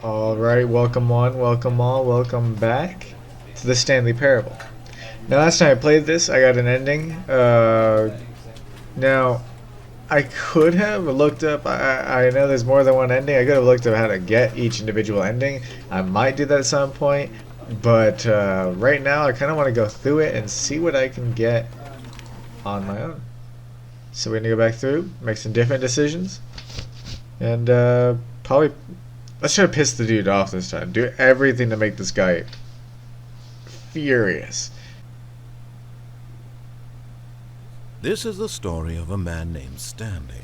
Alright, welcome on, welcome all, welcome back to the Stanley Parable. Now last time I played this, I got an ending. Now, I could have looked up, I know there's more than one ending, I could have looked up how to get each individual ending. I might do that at some point, but right now I kind of want to go through it and see what I can get on my own. So we're going to go back through, make some different decisions, and probably... Let's try to piss the dude off this time. Do everything to make this guy furious. This is the story of a man named Stanley.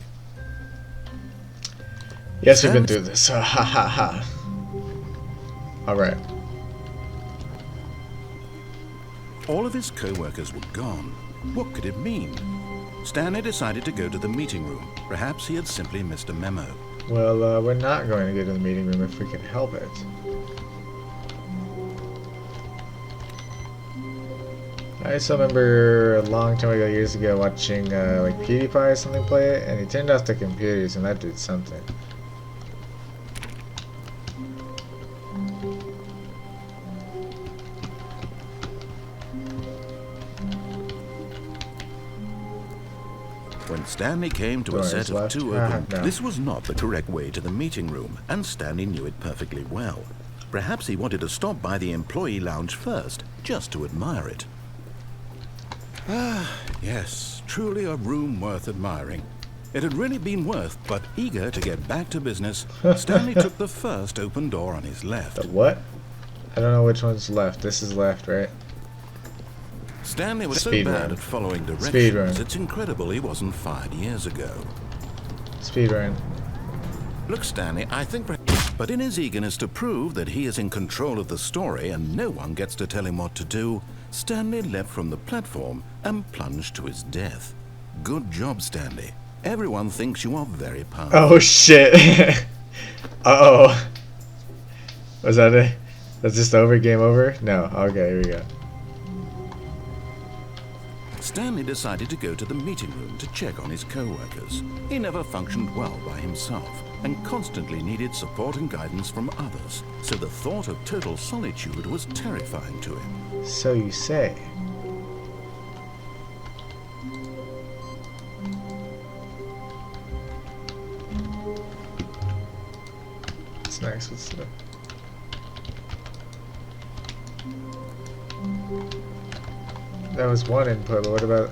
Yes, we've been through this. Ha ha ha. Alright. All of his co-workers were gone. What could it mean? Stanley decided to go to the meeting room. Perhaps he had simply missed a memo. Well, we're not going to go to the meeting room if we can help it. I still remember a long time ago, years ago, watching like PewDiePie or something play it, and he turned off the computers, and that did something. When Stanley came to a set of two open, no. This was not the correct way to the meeting room, and Stanley knew it perfectly well. Perhaps he wanted to stop by the employee lounge first, just to admire it. Ah, yes, truly a room worth admiring. It had really been worth, but eager to get back to business, Stanley took the first open door on his left. The what? I don't know which one's left. This is left, right? Stanley was Speed so bad run. at following Speed run. directions, it's incredible he wasn't fired years ago. Speedrun. Look, Stanley, I think... But in his eagerness to prove that he is in control of the story and no one gets to tell him what to do, Stanley leapt from the platform and plunged to his death. Good job, Stanley. Everyone thinks you are very powerful. Oh, shit. Uh-oh. Was that it? That's just over? Game over? No. Okay, here we go. Stanley decided to go to the meeting room to check on his co-workers. He never functioned well by himself and constantly needed support and guidance from others, so the thought of total solitude was terrifying to him. So you say. What's next? What's the... That was one input, but what about...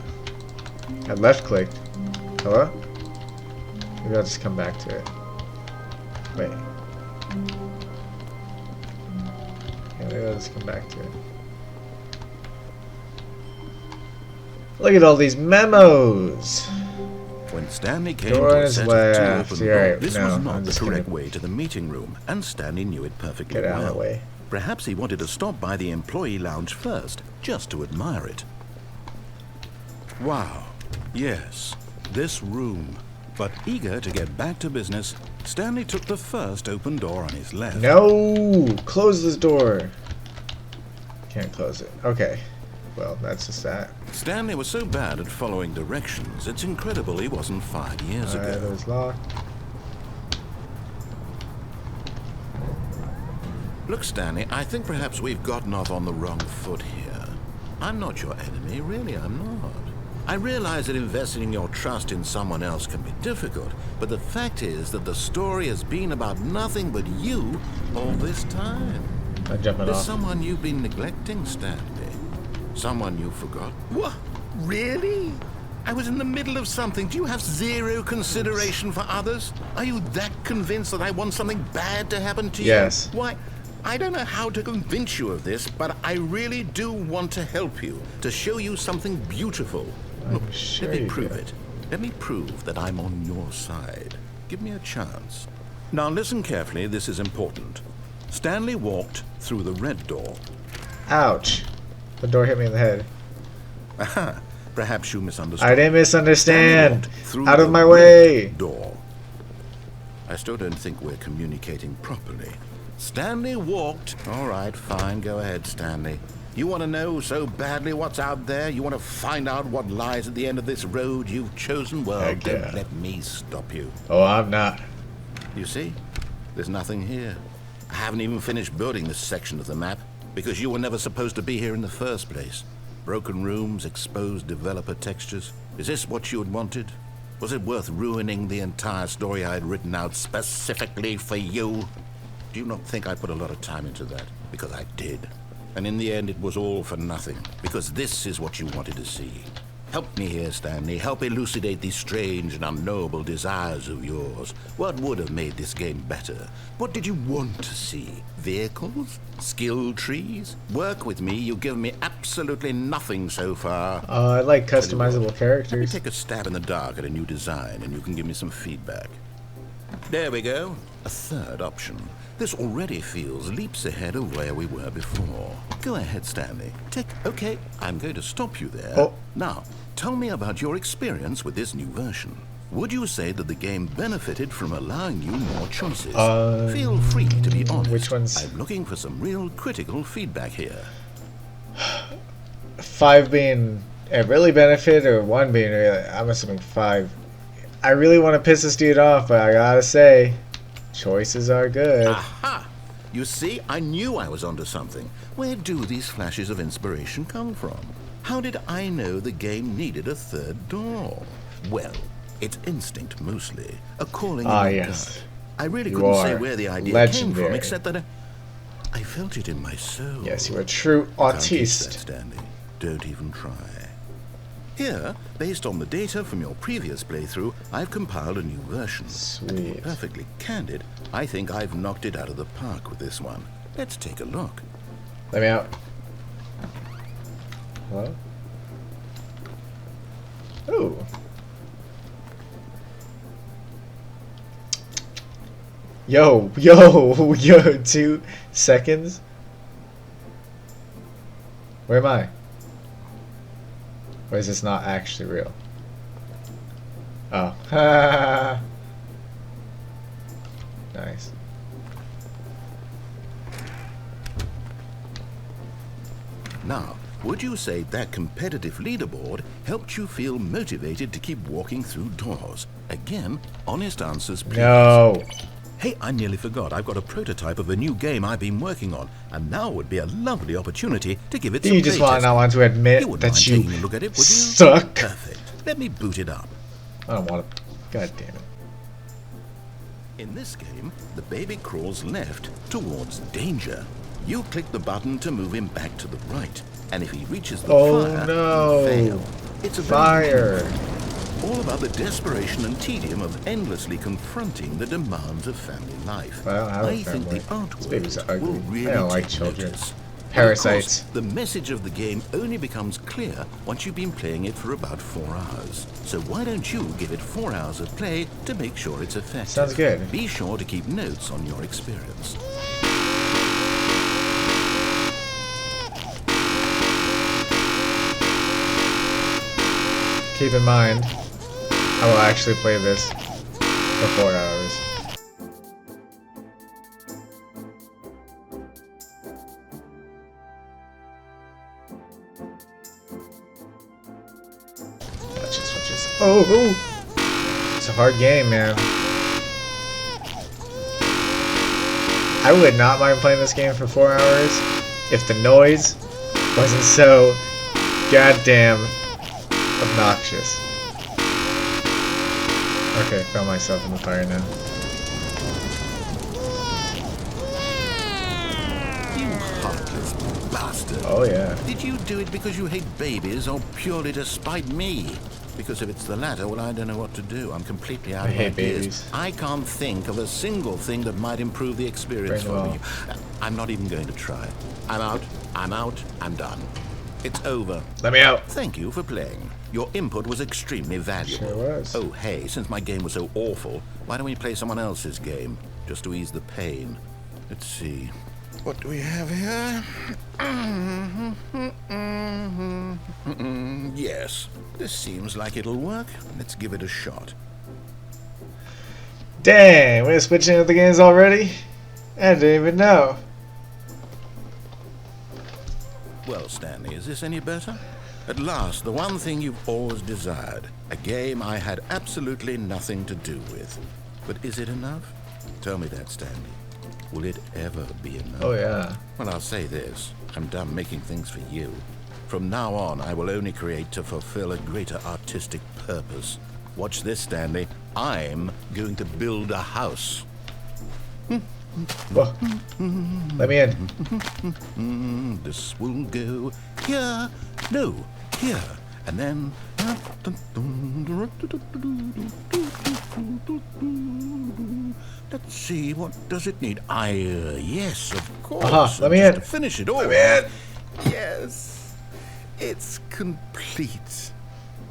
I left clicked. Hello? Maybe I'll just come back to it. Wait. Yeah, maybe I'll just come back to it. Look at all these memos! When Stanley came Door to a is set left. of two open You're right. doors, this No, was I'm not the just correct gonna way to the meeting room, and Stanley knew it perfectly get out of well. the way. Perhaps he wanted to stop by the employee lounge first, just to admire it. Wow, yes, this room. But eager to get back to business, Stanley took the first open door on his left. No! Close this door! Can't close it. Okay. Well, that's just that. Stanley was so bad at following directions, it's incredible he wasn't fired years Alright, ago. it was locked. Look, Stanley, I think perhaps we've gotten off on the wrong foot here. I'm not your enemy, really, I'm not. I realize that investing your trust in someone else can be difficult, but the fact is that the story has been about nothing but you all this time. I'm jumping There's off. someone you've been neglecting, Stanley. Someone you forgot. What? Really? I was in the middle of something. Do you have zero consideration for others? Are you that convinced that I want something bad to happen to you? Yes. Why, I don't know how to convince you of this, but I really do want to help you, to show you something beautiful. Look, sure let me you prove do. it. Let me prove that I'm on your side. Give me a chance. Now listen carefully, this is important. Stanley walked through the red door. Ouch. The door hit me in the head. Aha, perhaps you misunderstood. I didn't misunderstand. Through Out of the my red way. Door. I still don't think we're communicating properly. Stanley walked. All right, fine. Go ahead, Stanley. You want to know so badly what's out there? You want to find out what lies at the end of this road you've chosen? Well, Heck yeah. don't let me stop you. Oh, I'm not. You see? There's nothing here. I haven't even finished building this section of the map because you were never supposed to be here in the first place. Broken rooms, exposed developer textures. Is this what you had wanted? Was it worth ruining the entire story I had written out specifically for you? Do you not think I put a lot of time into that? Because I did. And in the end, it was all for nothing. Because this is what you wanted to see. Help me here, Stanley. Help elucidate these strange and unknowable desires of yours. What would have made this game better? What did you want to see? Vehicles? Skill trees? Work with me. You've given me absolutely nothing so far. I like customizable Let me characters. take a stab in the dark at a new design, and you can give me some feedback. There we go. A third option. This already feels leaps ahead of where we were before. Go ahead, Stanley. Okay, I'm going to stop you there. Oh. Now, tell me about your experience with this new version. Would you say that the game benefited from allowing you more choices? Feel free to be honest. Which ones? I'm looking for some real critical feedback here. 5 being a really benefit, or 1 being really, I'm assuming 5. I really want to piss this dude off, but I gotta say, choices are good. Aha! You see, I knew I was onto something. Where do these flashes of inspiration come from? How did I know the game needed a third door? Well, it's instinct mostly, a calling in my Yes. gut. I really You couldn't say are where the idea came legendary. from, except that I felt it in my soul. Yes, you are a true Can't teach autiste. that, Stanley. Don't even try. Here, based on the data from your previous playthrough, I've compiled a new version. And to be Sweet. perfectly candid, I think I've knocked it out of the park with this one. Let's take a look. Let me out. Hello? Ooh. Yo, 2 seconds? Where am I? Or is this not actually real? Oh. Nice. Now, would you say that competitive leaderboard helped you feel motivated to keep walking through doors? Again, honest answers, please. No. Hey, I nearly forgot. I've got a prototype of a new game I've been working on, and now would be a lovely opportunity to give it Do some you just playtesting. not want to You admit wouldn't that mind you taking a look at it, would you? suck? Perfect. Let me boot it up. I don't want to. God damn it. In this game, the baby crawls left towards danger. You click the button to move him back to the right, and if he reaches the Oh, fire, no. you fail. It's a Fire. all about the desperation and tedium of endlessly confronting the demands of family life. I don't have a I think the family. art These babies world are ugly. will really I don't like take children. notice. Parasites. Of course, the message of the game only becomes clear once you've been playing it for about 4 hours. So why don't you give it 4 hours of play to make sure it's effective? Sounds good. Be sure to keep notes on your experience. Keep in mind, I will actually play this for 4 hours. Switches. Oh! It's a hard game, man. I would not mind playing this game for 4 hours if the noise wasn't so goddamn obnoxious. Okay, found myself in the fire now. You heartless bastard. Oh yeah. Did you do it because you hate babies or purely to spite me? Because if it's the latter, well, I don't know what to do. I'm completely out I of hate ideas. babies. I can't think of a single thing that might improve the experience Bring them for me. I'm not even going to try. I'm out. I'm done. It's over. Let me out. Thank you for playing. Your input was extremely valuable. Sure was. Oh, hey, since my game was so awful, why don't we play someone else's game? Just to ease the pain. Let's see. What do we have here? Yes, this seems like it'll work. Let's give it a shot. Dang, we're switching up the games already? I didn't even know. Well, Stanley, is this any better? At last, the one thing you've always desired. A game I had absolutely nothing to do with. But is it enough? Tell me that, Stanley. Will it ever be enough? Oh yeah. Well, I'll say this. I'm done making things for you. From now on, I will only create to fulfill a greater artistic purpose. Watch this, Stanley. I'm going to build a house. Whoa. Let me in. This will go here. No, here. And then... Let's see, what does it need? Yes, of course. Let me Just in. to finish it all. Let me in. Yes, it's complete.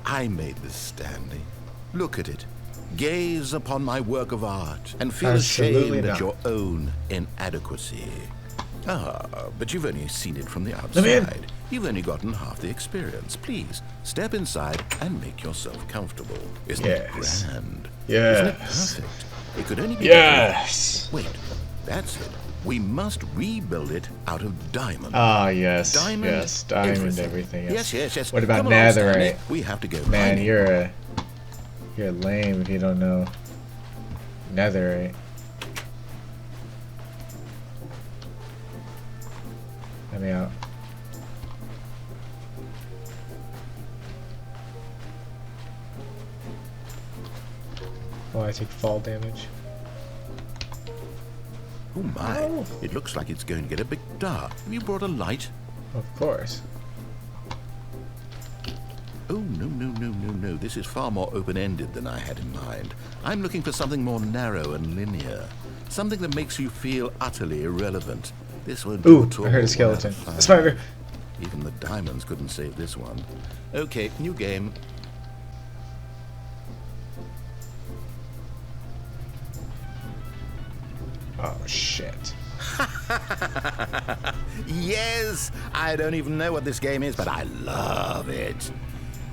I made this, Stanley. Look at it. Gaze upon my work of art and feel Absolutely ashamed not. at your own inadequacy. But you've only seen it from the Let me in. outside. You've only gotten half the experience. Please, step inside and make yourself comfortable. Isn't it Yes. grand? Yes. Isn't it perfect? It could only be... Yes. Wait, that's it. We must rebuild it out of diamond. Ah, yes. Diamond, Yes. Diamond, everything. Yes. What about Come along, Stanley. netherite? We have to go Man, mining. you're lame if you don't know netherite. Let me out. Oh, I take fall damage. Oh my, Oh. it looks like it's going to get a bit dark. Have you brought a light? Of course. Oh, no. This is far more open-ended than I had in mind. I'm looking for something more narrow and linear. Something that makes you feel utterly irrelevant. This won't do Ooh, at all. I heard a We'll skeleton. have to find- A spider. Even the diamonds couldn't save this one. Okay, new game. Oh shit. Yes! I don't even know what this game is, but I love it.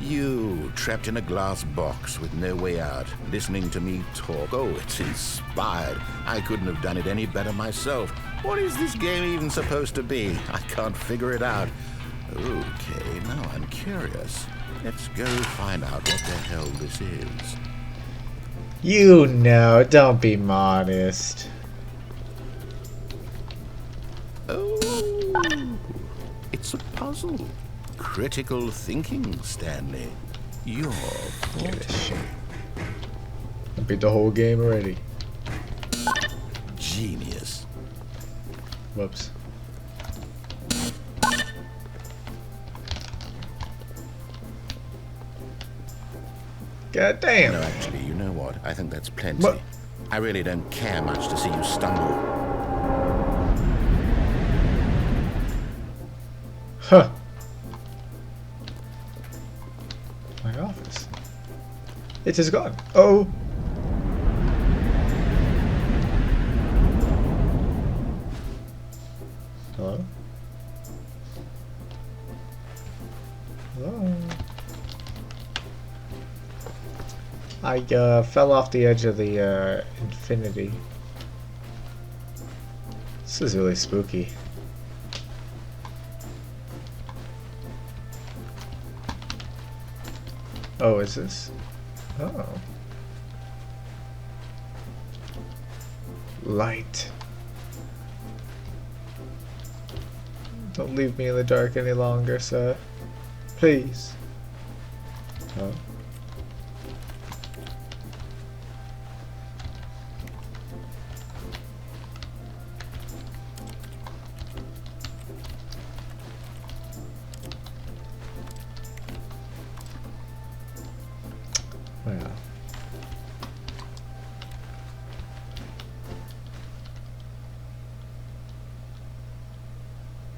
You, trapped in a glass box with no way out, listening to me talk. Oh, it's inspired. I couldn't have done it any better myself. What is this game even supposed to be? I can't figure it out. Okay, now I'm curious. Let's go find out what the hell this is. You know, don't be modest. Oh, it's a puzzle. Critical thinking, Stanley. Your Give it a forte. shit. I beat the whole game already. Genius. Whoops. God damn. No, actually, you know what? I think that's plenty. What? I really don't care much to see you stumble. Huh. My office. It is gone. Oh. Hello? Hello? I fell off the edge of the infinity. This is really spooky. Oh, is this? Oh. Light. Don't leave me in the dark any longer, sir. Please. Oh. Well.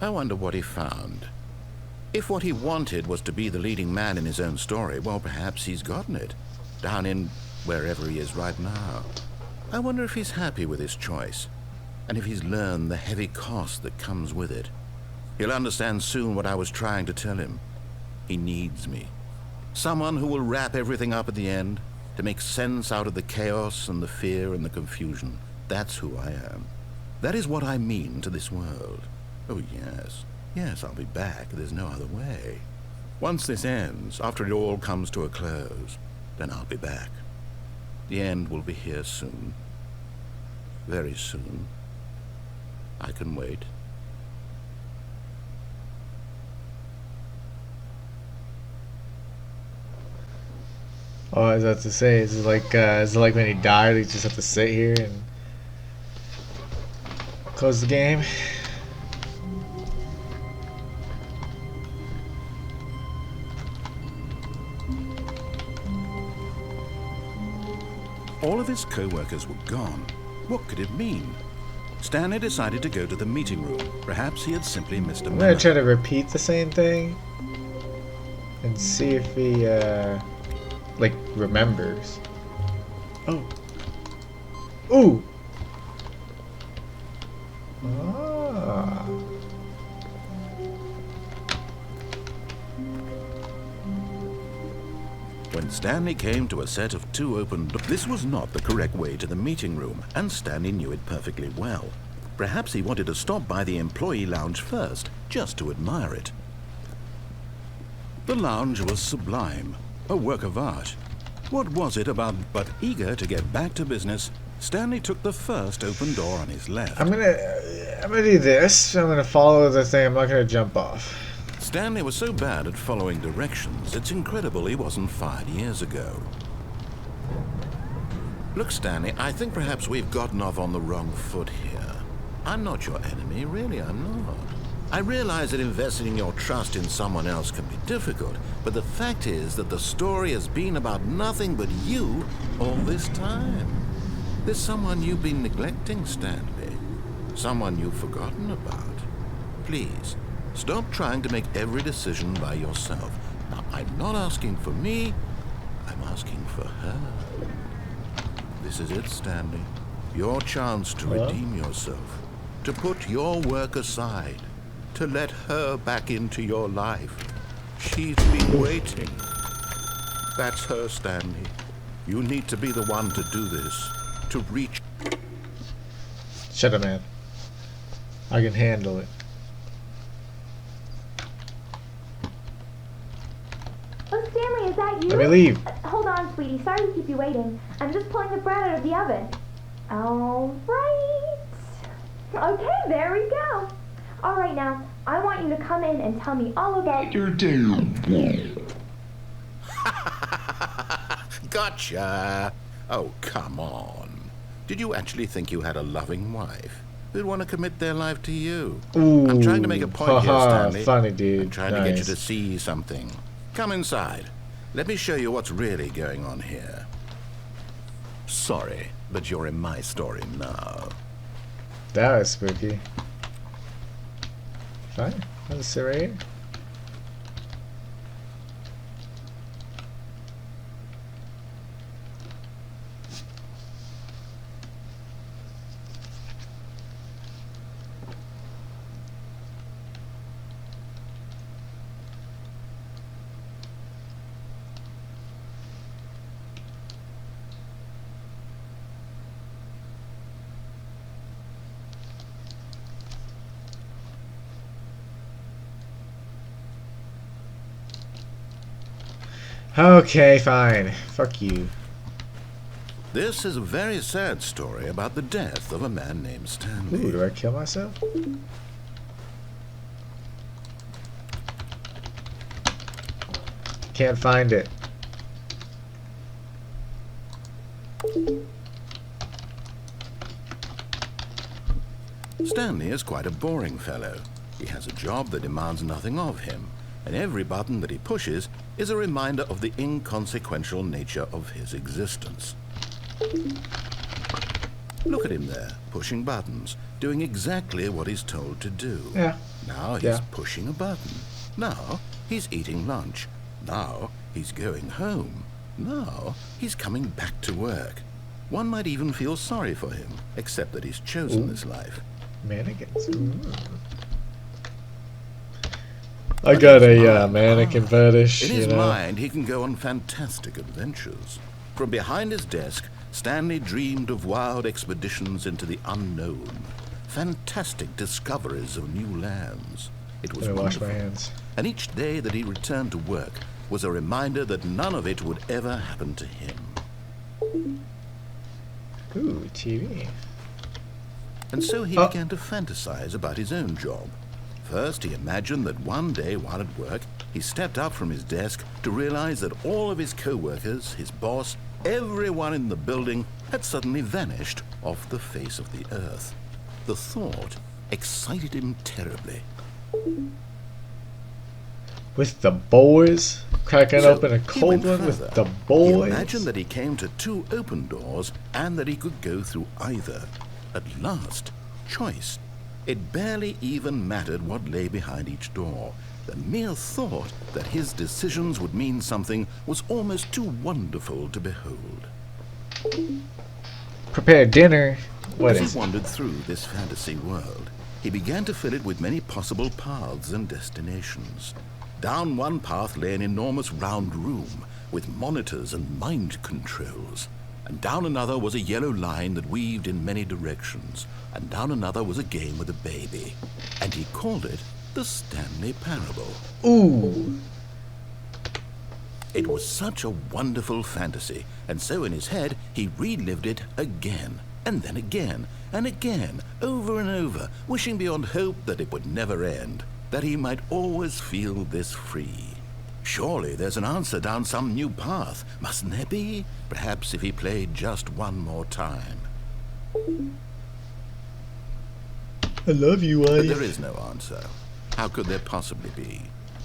I wonder what he found. If what he wanted was to be the leading man in his own story, well, perhaps he's gotten it. Down in wherever he is right now. I wonder if he's happy with his choice, and if he's learned the heavy cost that comes with it. He'll understand soon what I was trying to tell him. He needs me. Someone who will wrap everything up at the end, to make sense out of the chaos and the fear and the confusion. That's who I am. That is what I mean to this world. Oh, yes. Yes, I'll be back. There's no other way. Once this ends, after it all comes to a close, then I'll be back. The end will be here soon. Very soon. I can wait. Oh, is that to say? Is it like when he died, he just have to sit here and close the game? All of his co-workers were gone. What could it mean? Stanley decided to go to the meeting room. Perhaps he had simply missed a I'm memo. gonna try to repeat the same thing and see if he like remembers. Oh. Ooh. Ah. When Stanley came to a set of 2 open doors, this was not the correct way to the meeting room, and Stanley knew it perfectly well. Perhaps he wanted to stop by the employee lounge first, just to admire it. The lounge was sublime, a work of art. What was it about? But eager to get back to business, Stanley took the first open door on his left. I'm gonna do this. I'm gonna follow the thing. I'm not gonna jump off. Stanley was so bad at following directions, it's incredible he wasn't fired years ago. Look, Stanley, I think perhaps we've gotten off on the wrong foot here. I'm not your enemy, really, I'm not. I realize that investing your trust in someone else can be difficult, but the fact is that the story has been about nothing but you all this time. There's someone you've been neglecting, Stanley. Someone you've forgotten about. Please, stop trying to make every decision by yourself. Now, I'm not asking for me, I'm asking for her. This is it, Stanley. Your chance to redeem yourself. To put your work aside. To let her back into your life. She's been waiting. That's her, Stanley. You need to be the one to do this. To reach... Shut up, man. I can handle it. Oh, Stanley, is that you? Let me leave. Hold on, sweetie. Sorry to keep you waiting. I'm just pulling the bread out of the oven. All right. Okay, there we go. All right, now, I want you to come in and tell me all about your day. Gotcha! Oh, come on. Did you actually think you had a loving wife who'd want to commit their life to you? Ooh, I'm trying to make a point here, Stanley. Funny, dude. I'm trying to get you to see something. Come inside. Let me show you what's really going on here. Sorry, but you're in my story now. That was spooky. Fine. I'll just sit right here. Okay, fine. Fuck you. This is a very sad story about the death of a man named Stanley. Ooh, do I kill myself? Can't find it. Stanley is quite a boring fellow. He has a job that demands nothing of him, and every button that he pushes is a reminder of the inconsequential nature of his existence. Look at him there, pushing buttons, doing exactly what he's told to do. Yeah. Now he's pushing a button. Now he's eating lunch. Now he's going home. Now he's coming back to work. One might even feel sorry for him, except that he's chosen this life. Mannequins. I got a mannequin fetish, In his you know. mind, he can go on fantastic adventures. From behind his desk, Stanley dreamed of wild expeditions into the unknown, fantastic discoveries of new lands. It was I'm gonna wash my wonderful. hands. And each day that he returned to work was a reminder that none of it would ever happen to him. Ooh, TV. and so he Oh. began to fantasize about his own job. First, he imagined that one day while at work, he stepped up from his desk to realize that all of his co-workers, his boss, everyone in the building had suddenly vanished off the face of the earth. The thought excited him terribly. With the boys? Cracking So open a he cold went one with further. the He boys? imagined that he came to 2 open doors and that he could go through either. At last, choice. It barely even mattered what lay behind each door. The mere thought that his decisions would mean something was almost too wonderful to behold. Prepare dinner? What As is he it? wandered through this fantasy world, he began to fill it with many possible paths and destinations. Down one path lay an enormous round room with monitors and mind controls. And down another was a yellow line that weaved in many directions. And down another was a game with a baby. And he called it the Stanley Parable. Ooh. It was such a wonderful fantasy, and so in his head he relived it again, and then again, and again, over and over, wishing beyond hope that it would never end, that he might always feel this free. Surely there's an answer down some new path, mustn't there be? Perhaps if he played just one more time. I love you, But wife. there is no answer. How could there possibly be?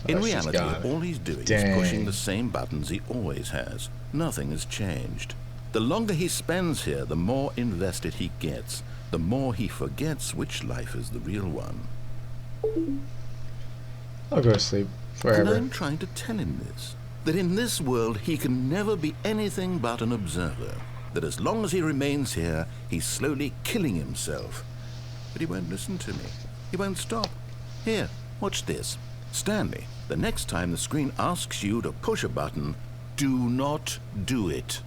In Oh, she's reality, gone. all he's doing Dang. is pushing the same buttons he always has. Nothing has changed. The longer he spends here, the more invested he gets. The more he forgets which life is the real one. I'll go to sleep And forever. I'm trying to tell him this. That in this world he can never be anything but an observer. That as long as he remains here, he's slowly killing himself. But he won't listen to me. He won't stop. Here, watch this. Stanley, the next time the screen asks you to push a button, do not do it.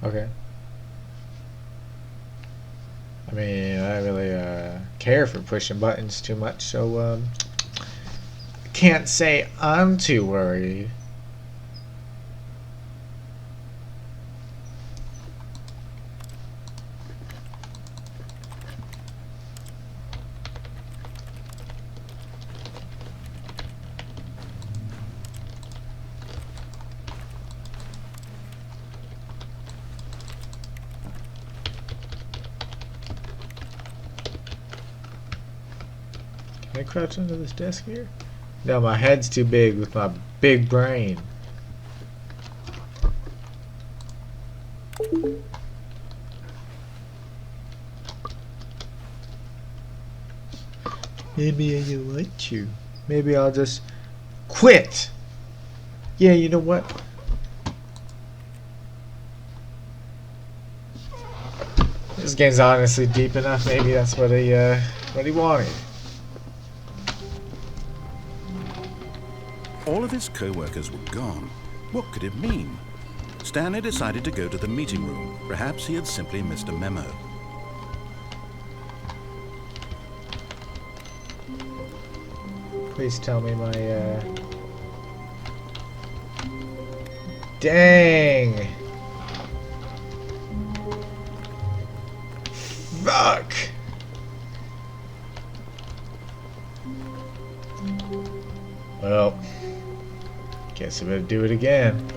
Okay. I mean, I don't really care for pushing buttons too much, so can't say I'm too worried. Can I crouch under this desk here? No, my head's too big with my big brain. Maybe I don't want to. Maybe I'll just quit. Yeah, you know what? This game's honestly deep enough. Maybe that's what he wanted. All of his co-workers were gone. What could it mean? Stanley decided to go to the meeting room. Perhaps he had simply missed a memo. Please tell me my Dang! Fuck! Well, guess I better do it again.